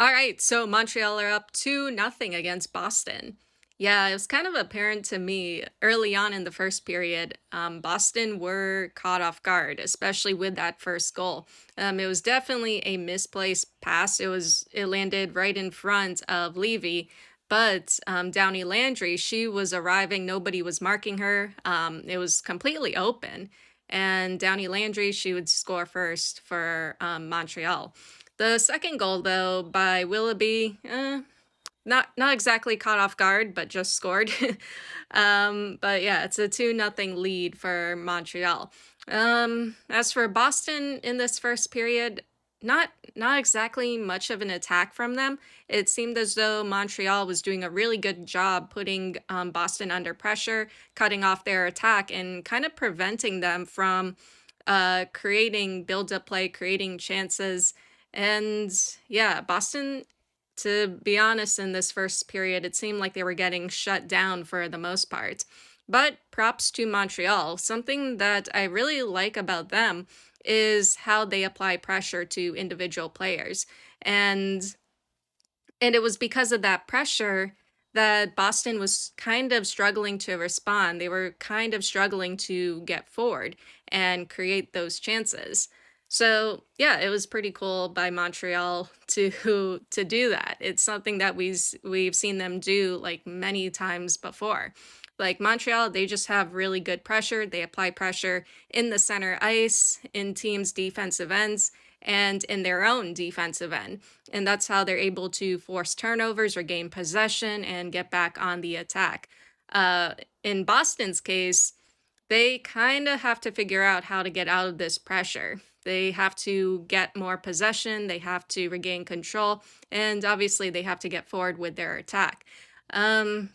All right, so Montreal are up 2-0 against Boston. Yeah, it was kind of apparent to me early on in the first period. Boston were caught off guard, especially with that first goal. It was definitely a misplaced pass. It landed right in front of Levy, but Downey Landry, she was arriving. Nobody was marking her. It was completely open, and Downey Landry, she would score first for Montreal. The second goal, though, by Willoughby, not exactly caught off guard, but just scored. But yeah, it's a 2-0 lead for Montreal. As for Boston in this first period, not exactly much of an attack from them. It seemed as though Montreal was doing a really good job putting Boston under pressure, cutting off their attack, and kind of preventing them from creating build-up play, creating chances. And yeah, Boston, to be honest, in this first period, it seemed like they were getting shut down for the most part. But props to Montreal. Something that I really like about them is how they apply pressure to individual players. And it was because of that pressure that Boston was kind of struggling to respond. They were kind of struggling to get forward and create those chances. So yeah, it was pretty cool by Montreal to do that. It's something that we've seen them do like many times before. Like Montreal, they just have really good pressure. They apply pressure in the center ice, in teams' defensive ends, and in their own defensive end. And that's how they're able to force turnovers or gain possession and get back on the attack. In Boston's case, they kind of have to figure out how to get out of this pressure. They have to get more possession, they have to regain control, and obviously they have to get forward with their attack.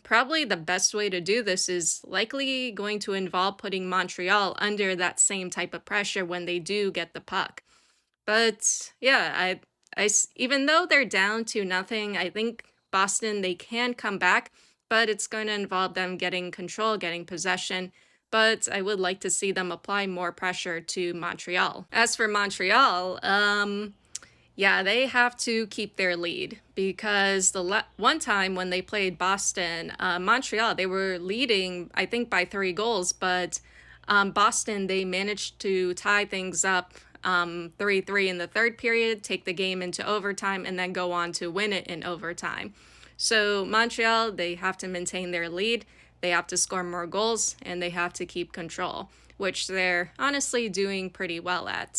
Probably the best way to do this is likely going to involve putting Montreal under that same type of pressure when they do get the puck. But yeah, even though they're down to nothing, I think Boston, they can come back, but it's going to involve them getting control, getting possession. But I would like to see them apply more pressure to Montreal. As for Montreal, yeah, they have to keep their lead because one time when they played Boston, Montreal, they were leading, I think, by 3 goals, but Boston, they managed to tie things up 3-3 in the third period, take the game into overtime, and then go on to win it in overtime. So Montreal, they have to maintain their lead, they have to score more goals, and they have to keep control, which they're honestly doing pretty well at.